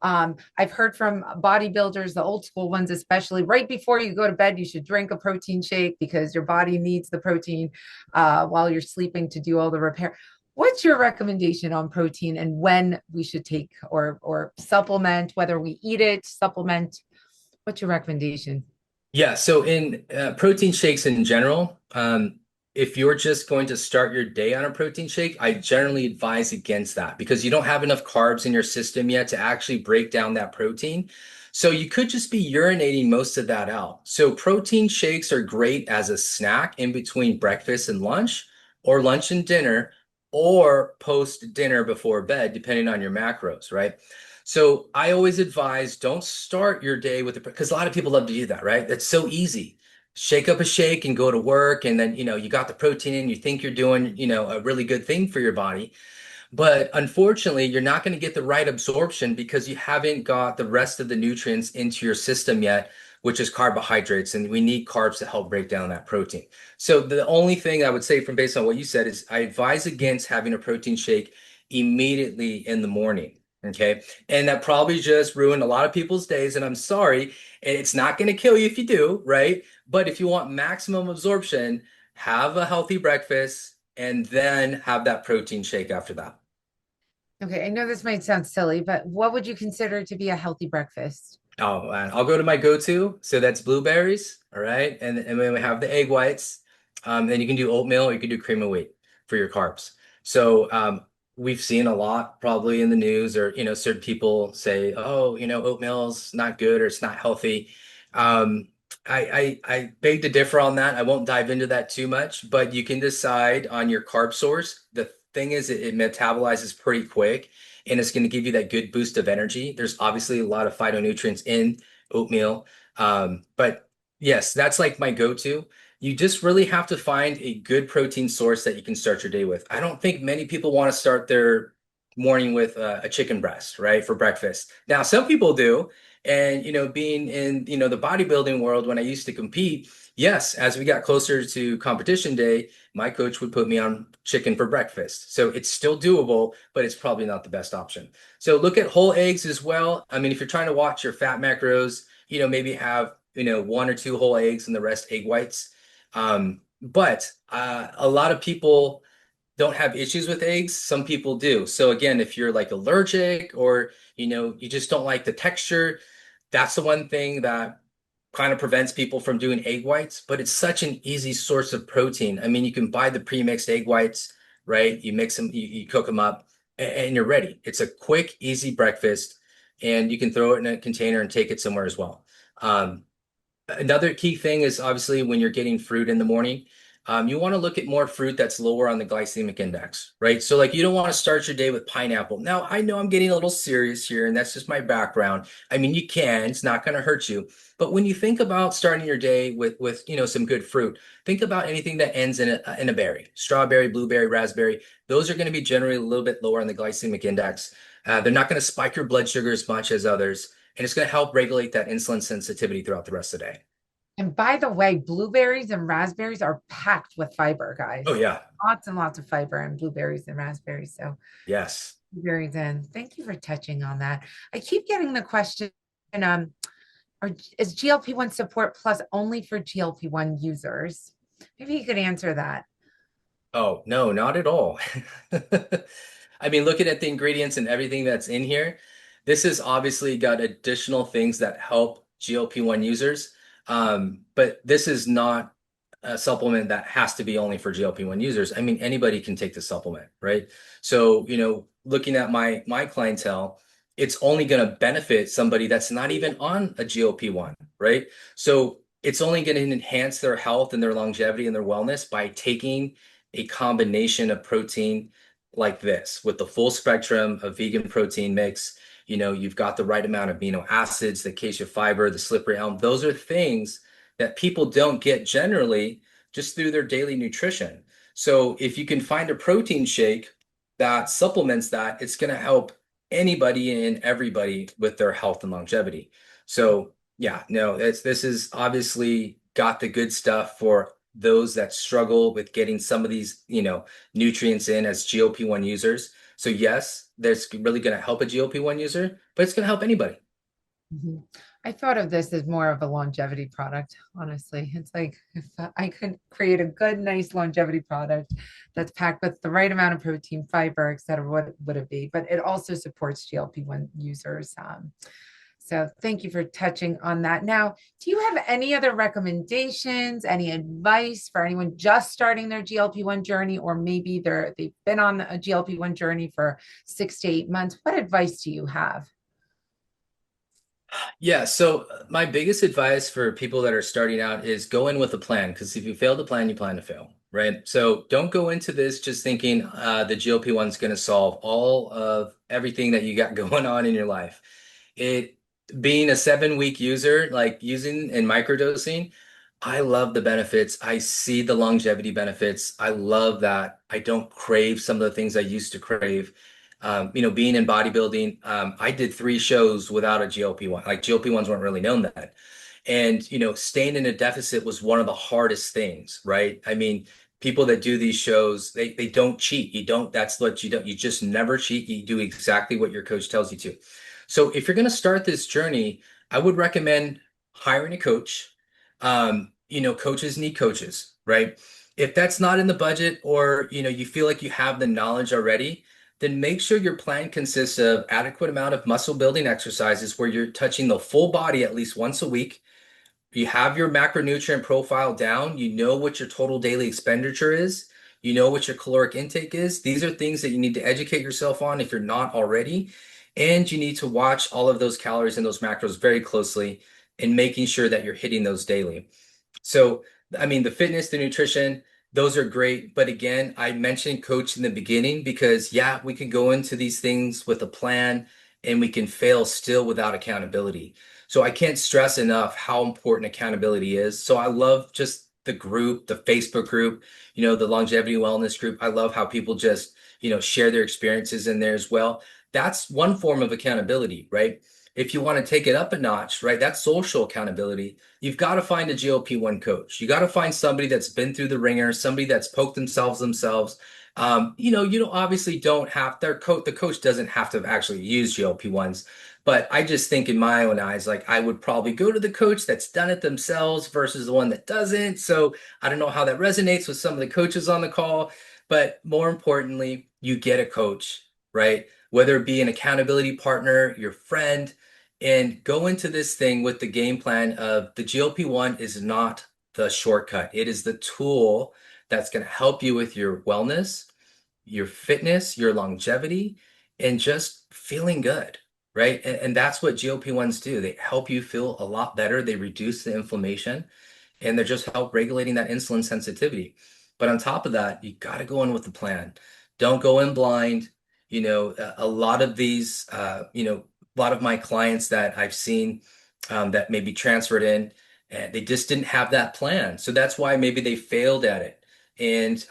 I've heard from bodybuilders, the old school ones, especially right before you go to bed, you should drink a protein shake because your body needs the protein while you're sleeping to do all the repair. What's your recommendation on protein and when we should take or supplement, whether we eat it, supplement? What's your recommendation? Yeah, so in protein shakes in general, if you're just going to start your day on a protein shake, I generally advise against that because you don't have enough carbs in your system yet to actually break down that protein. So you could just be urinating most of that out. So protein shakes are great as a snack in between breakfast and lunch, or lunch and dinner, or post dinner before bed, depending on your macros, right? So I always advise don't start your day with because a lot of people love to do that, right? That's so easy. Shake up a shake and go to work, and then you got the protein in, you think you're doing, a really good thing for your body. But unfortunately, you're not going to get the right absorption because you haven't got the rest of the nutrients into your system yet, which is carbohydrates, and we need carbs to help break down that protein. So the only thing I would say from based on what you said is I advise against having a protein shake immediately in the morning. Okay. And that probably just ruined a lot of people's days. And I'm sorry. And it's not going to kill you if you do, right? But if you want maximum absorption, have a healthy breakfast and then have that protein shake after that. Okay, I know this might sound silly, but what would you consider to be a healthy breakfast? Oh, and I'll go to my go-to. So that's blueberries. All right. And then we have the egg whites. Then you can do oatmeal or you can do cream of wheat for your carbs. So we've seen a lot probably in the news or, certain people say, oh, oatmeal's not good or it's not healthy. Um, I beg to differ on that. I won't dive into that too much, but you can decide on your carb source. The thing is, it metabolizes pretty quick and it's going to give you that good boost of energy. There's obviously a lot of phytonutrients in oatmeal. But yes, that's like my go-to. You just really have to find a good protein source that you can start your day with. I don't think many people want to start their morning with a chicken breast, right, for breakfast. Now, some people do. And, being in, the bodybuilding world when I used to compete, yes, as we got closer to competition day, my coach would put me on chicken for breakfast. So it's still doable, but it's probably not the best option. So look at whole eggs as well. I mean, if you're trying to watch your fat macros, maybe have, one or two whole eggs and the rest egg whites. But a lot of people don't have issues with eggs. Some people do. So again, if you're like allergic or, you just don't like the texture, that's the one thing that kind of prevents people from doing egg whites, but it's such an easy source of protein. I mean, you can buy the pre-mixed egg whites, right? You mix them, you cook them up, and you're ready. It's a quick, easy breakfast, and you can throw it in a container and take it somewhere as well. Another key thing is obviously when you're getting fruit in the morning, you want to look at more fruit that's lower on the glycemic index, right? So, like, you don't want to start your day with pineapple. Now, I know I'm getting a little serious here, and that's just my background. I mean, you can, it's not going to hurt you. But when you think about starting your day with some good fruit, think about anything that ends in a berry, strawberry, blueberry, raspberry. Those are going to be generally a little bit lower on the glycemic index. They're not going to spike your blood sugar as much as others, and it's going to help regulate that insulin sensitivity throughout the rest of the day. And by the way, blueberries and raspberries are packed with fiber, Oh guys. yeah. Lots and lots of fiber in blueberries and raspberries. So, Yes. blueberries in. Thank you for touching on that. I keep getting the question, um, is GLP-1 support plus only for GLP-1 users? Maybe you could answer that. Oh, no, not at all. I mean, looking at the ingredients and everything that's in here, this has obviously got additional things that help GLP-1 users. But this is not a supplement that has to be only for GLP-1 users. I mean, anybody can take the supplement, right? So, looking at my clientele, it's only going to benefit somebody that's not even on a GLP-1, right? So it's only going to enhance their health and their longevity and their wellness by taking a combination of protein like this with the full spectrum of vegan protein mix. You've got the right amount of amino acids, the acacia fiber, the slippery elm. Those are things that people don't get generally just through their daily nutrition. So if you can find a protein shake that supplements that, it's going to help anybody and everybody with their health and longevity. So yeah, no, this is obviously got the good stuff for those that struggle with getting some of these, nutrients in as GLP-1 users. So yes, that's really going to help a GLP-1 user, but it's going to help anybody. Mhm. I thought of this as more of a longevity product, honestly. It's like if I could create a good, nice longevity product that's packed with the right amount of protein, fiber, et cetera, what would it be? But it also supports GLP-1 users. So thank you for touching on that. Now, do you have any other recommendations, any advice for anyone just starting their GLP-1 journey, or maybe they've been on a GLP-1 journey for 6 to 8 months? What advice do you have? Yeah, so my biggest advice for people that are starting out is go in with a plan because if you fail to plan, you plan to fail, right? So don't go into this just thinking the GLP-1 is going to solve all of everything that you got going on in your life. It being a 7 week user, like using and microdosing, I love the benefits. I see the longevity benefits. I love that I don't crave some of the things I used to crave. Being in bodybuilding, I did 3 shows without a GLP-1. Like GLP-1s weren't really known that. And, staying in a deficit was one of the hardest things, right? I mean, people that do these shows, they don't cheat. That's what you don't, you just never cheat. You do exactly what your coach tells you to. So if you're going to start this journey, I would recommend hiring a coach. Coaches need coaches, right? If that's not in the budget or, you feel like you have the knowledge already, then make sure your plan consists of adequate amount of muscle building exercises where you're touching the full body at least once a week. You have your macronutrient profile down. You know what your total daily expenditure is. You know what your caloric intake is. These are things that you need to educate yourself on if you're not already. And you need to watch all of those calories and those macros very closely and making sure that you're hitting those daily. So, I mean, the fitness, the nutrition, those are great. But again, I mentioned coach in the beginning because, yeah, we can go into these things with a plan and we can fail still without accountability. So, I can't stress enough how important accountability is. So, I love just the group, the Facebook group, the longevity wellness group. I love how people just, share their experiences in there as well. That's one form of accountability, right? If you want to take it up a notch, right, that's social accountability. You've got to find a GLP-1 coach. You got to find somebody that's been through the ringer, somebody that's poked themselves. You don't obviously don't have the coach doesn't have to actually use GLP-1s, but I just think in my own eyes, like I would probably go to the coach that's done it themselves versus the one that doesn't. So I don't know how that resonates with some of the coaches on the call, but more importantly, you get a coach, right? Whether it be an accountability partner, your friend, and go into this thing with the game plan of the GLP-1 is not the shortcut. It is the tool that's going to help you with your wellness, your fitness, your longevity, and just feeling good, right? And that's what GLP-1s do. They help you feel a lot better. They reduce the inflammation and they just help regulating that insulin sensitivity. But on top of that, you got to go in with the plan. Don't go in blind. A lot of these, a lot of my clients that I've seen that maybe transferred in, and they just didn't have that plan. So that's why maybe they failed at it. And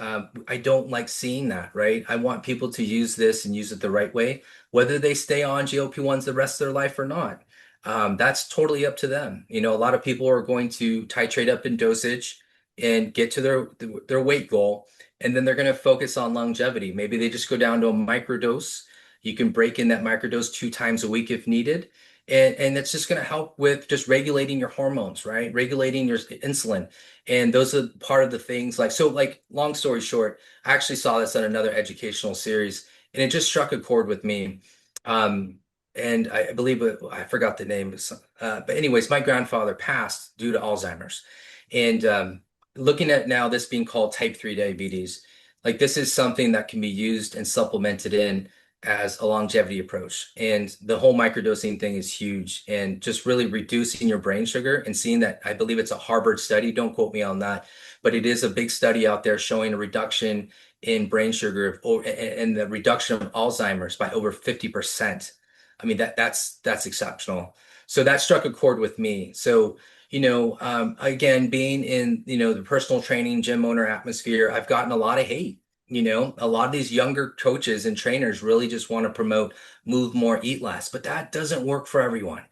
I don't like seeing that, right? I want people to use this and use it the right way, whether they stay on GLP-1s the rest of their life or not. That's totally up to them. A lot of people are going to titrate up in dosage and get to their weight goal, and then they're going to focus on longevity. Maybe they just go down to a microdose. You can break in that microdose 2 times a week if needed. And that's just going to help with just regulating your hormones, right? Regulating your insulin. And those are part of the things like long story short, I actually saw this on another educational series and it just struck a chord with me. Um, and I believe I forgot the name. But anyways, my grandfather passed due to Alzheimer's. And looking at now this being called type 3 diabetes, like this is something that can be used and supplemented in as a longevity approach. And the whole microdosing thing is huge and just really reducing your brain sugar and seeing that I believe it's a Harvard study. Don't quote me on that, but it is a big study out there showing a reduction in brain sugar and the reduction of Alzheimer's by over 50%. I mean, that's exceptional. So that struck a chord with me. So, again, being in, the personal training gym owner atmosphere, I've gotten a lot of hate. A lot of these younger coaches and trainers really just want to promote move more, eat less, but that doesn't work for everyone,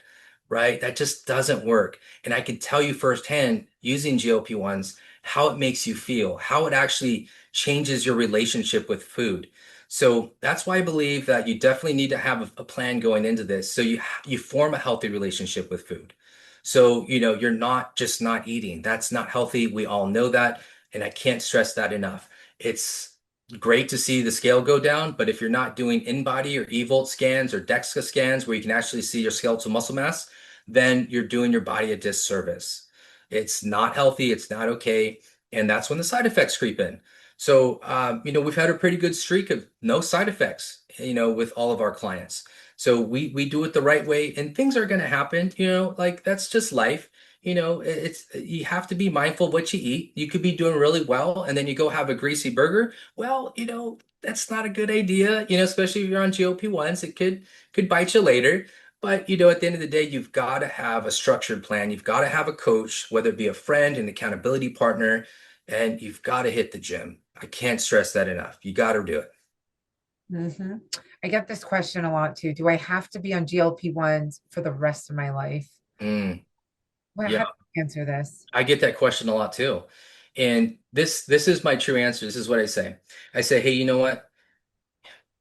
right? That just doesn't work. And I can tell you firsthand using GLP-1s, how it makes you feel, how it actually changes your relationship with food. So that's why I believe that you definitely need to have a plan going into this. So you form a healthy relationship with food. So, you're not just not eating. That's not healthy. We all know that. And I can't stress that enough. It's great to see the scale go down, but if you're not doing in-body or eVolt scans or DEXA scans where you can actually see your skeletal muscle mass, then you're doing your body a disservice. It's not healthy. It's not okay. And that's when the side effects creep in. So, we've had a pretty good streak of no side effects, with all of our clients. So we do it the right way, and things are going to happen, like that's just life. It's you have to be mindful of what you eat. You could be doing really well, and then you go have a greasy burger. Well, that's not a good idea, especially if you're on GLP-1s. It could bite you later. But at the end of the day, you've got to have a structured plan. You've got to have a coach, whether it be a friend, an accountability partner, and you've got to hit the gym. I can't stress that enough. You got to do it. Hmm. I get this question a lot too. Do I have to be on GLP-1s for the rest of my life? Mm, Well, yeah, how do you answer this? I get that question a lot too. And this is my true answer. This is what I say. I say, hey, you know what?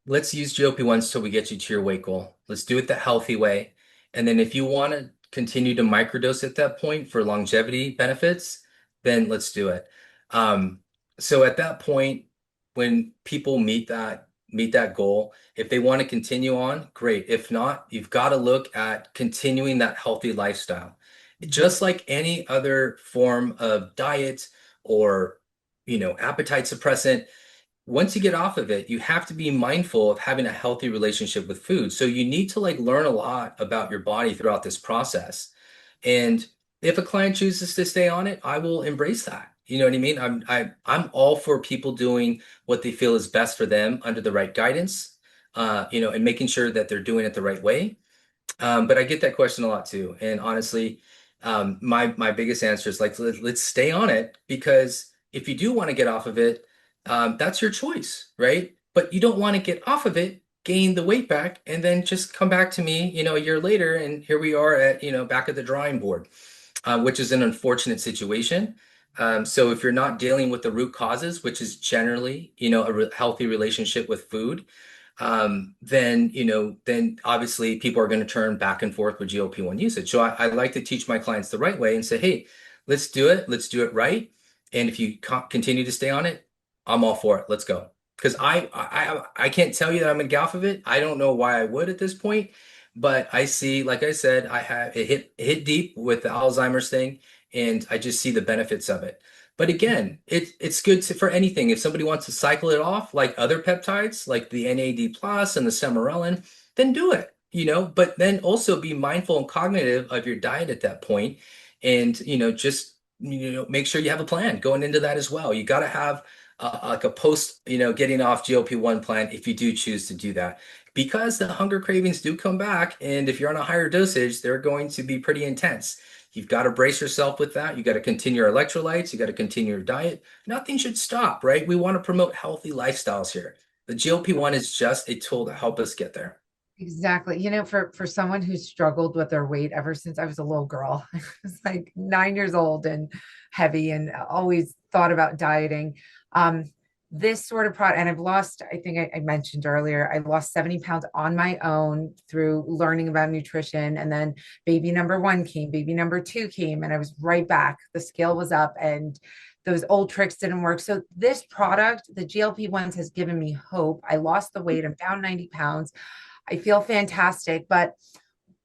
Let's use GLP-1s till we get you to your weight goal. Let's do it the healthy way. And then if you want to continue to microdose at that point for longevity benefits, then let's do it. Um, so at that point, when people meet that goal, if they want to continue on, great. If not, you've got to look at continuing that healthy lifestyle. Just like any other form of diet or, appetite suppressant, once you get off of it, you have to be mindful of having a healthy relationship with food. So you need to like learn a lot about your body throughout this process. And if a client chooses to stay on it, I will embrace that. You know what I mean? I'm all for people doing what they feel is best for them under the right guidance, and making sure that they're doing it the right way. But I get that question a lot too. And honestly, my biggest answer is like, let's stay on it, because if you do want to get off of it, that's your choice, right? But you don't want to get off of it, gain the weight back, and then just come back to me, a year later, and here we are at, back at the drawing board, which is an unfortunate situation. So if you're not dealing with the root causes, which is generally, a healthy relationship with food, then obviously people are going to turn back and forth with GLP-1 usage. So I like to teach my clients the right way and say, hey, let's do it. Let's do it right. And if you continue to stay on it, I'm all for it. Let's go. Because I can't tell you that I'm going to get off of it. I don't know why I would at this point, but I see, like I said, I have it hit deep with the Alzheimer's thing, and I just see the benefits of it. But again, it's good for anything. If somebody wants to cycle it off like other peptides, like the NAD plus and the semarelin, then do it, but then also be mindful and cognitive of your diet at that point. And, just, make sure you have a plan going into that as well. You got to have like a post, getting off GLP-1 plan if you do choose to do that. Because the hunger cravings do come back. And if you're on a higher dosage, they're going to be pretty intense. You've got to brace yourself with that. You got to continue your electrolytes. You got to continue your diet. Nothing should stop, right? We want to promote healthy lifestyles here. The GLP-1 is just a tool to help us get there. Exactly. For someone who's struggled with their weight ever since I was a little girl, I was like 9 years old and heavy and always thought about dieting. Um, this sort of product, and I've lost, I think I mentioned earlier, I lost 70 pounds on my own through learning about nutrition. And then baby number one came, baby number two came, and I was right back. The scale was up and those old tricks didn't work. So this product, the GLP-1s, has given me hope. I lost the weight. I'm down 90 pounds. I feel fantastic. But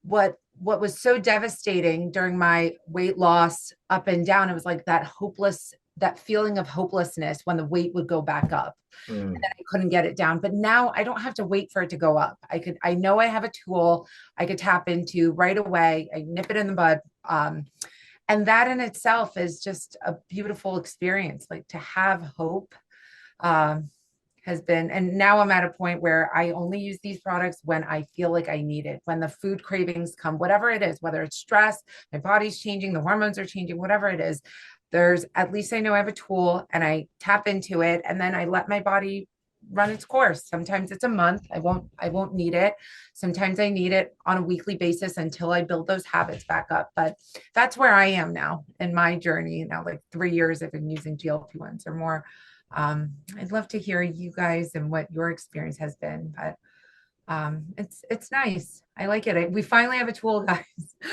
what was so devastating during my weight loss up and down, it was like that feeling of hopelessness when the weight would go back up. And Mm. then I couldn't get it down. But now I don't have to wait for it to go up. I know I have a tool I could tap into right away. I nip it in the bud. And that in itself is just a beautiful experience, like to have hope. Um, has been, and now I'm at a point where I only use these products when I feel like I need it, when the food cravings come, whatever it is, whether it's stress, my body's changing, the hormones are changing, whatever it is, there's at least I know I have a tool and I tap into it and then I let my body run its course. Sometimes it's a month. I won't need it. Sometimes I need it on a weekly basis until I build those habits back up. But that's where I am now in my journey. Now, like 3 years I've been using GLP-1s or more. I'd love to hear you guys and what your experience has been, but it's nice. I like it. We finally have a tool, guys.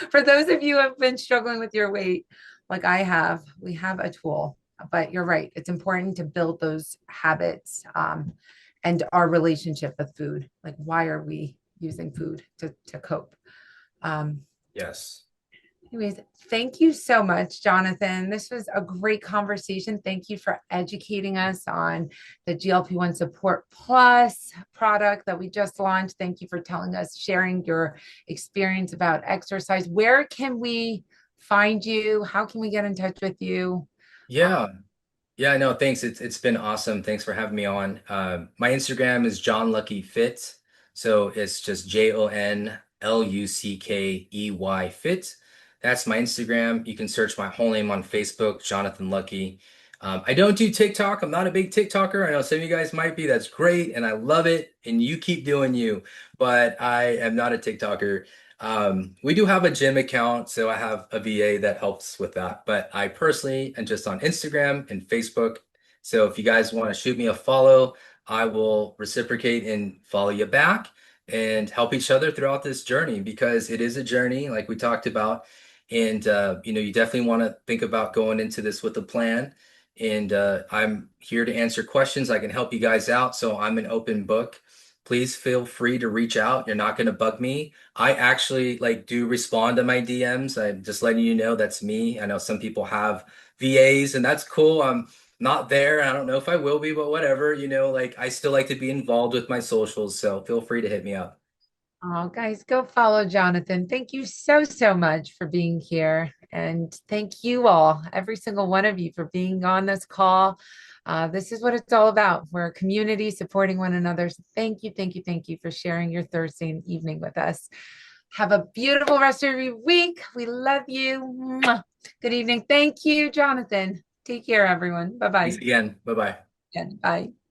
For those of you who have been struggling with your weight, like I have, we have a tool. But you're right. It's important to build those habits and our relationship with food. Like, why are we using food to cope? Um, Yes. Anyways, thank you so much, Jonathan. This was a great conversation. Thank you for educating us on the GLP-1 Support Plus product that we just launched. Thank you for telling us, sharing your experience about exercise. Where can we find you? How can we get in touch with you? Yeah. Yeah, no, thanks. It's been awesome. Thanks for having me on. My Instagram is Jon Luckey Fit. So it's just JonLuckey Fit. That's my Instagram. You can search my whole name on Facebook, Jonathan Luckey. I don't do TikTok. I'm not a big TikToker. I know some of you guys might be. That's great, and I love it. And you keep doing you, but I am not a TikToker. We do have a gym account, so I have a VA that helps with that. But I personally am just on Instagram and Facebook. So if you guys want to shoot me a follow, I will reciprocate and follow you back and help each other throughout this journey because it is a journey, like we talked about. And you definitely want to think about going into this with a plan. And I'm here to answer questions. I can help you guys out. So I'm an open book. Please feel free to reach out. You're not going to bug me. I actually like do respond to my DMs. I'm just letting you know that's me. I know some people have VAs and that's cool. I'm not there. I don't know if I will be, but whatever, like I still like to be involved with my socials, so feel free to hit me up. Oh, guys, go follow Jonathan. Thank you so, so much for being here. And thank you all, every single one of you, for being on this call. This is what it's all about. We're a community supporting one another. So thank you, thank you, thank you for sharing your Thursday evening with us. Have a beautiful rest of your week. We love you. Mwah. Good evening. Thank you, Jonathan. Take care, everyone. Thanks Bye-bye. again. Bye-bye. Bye.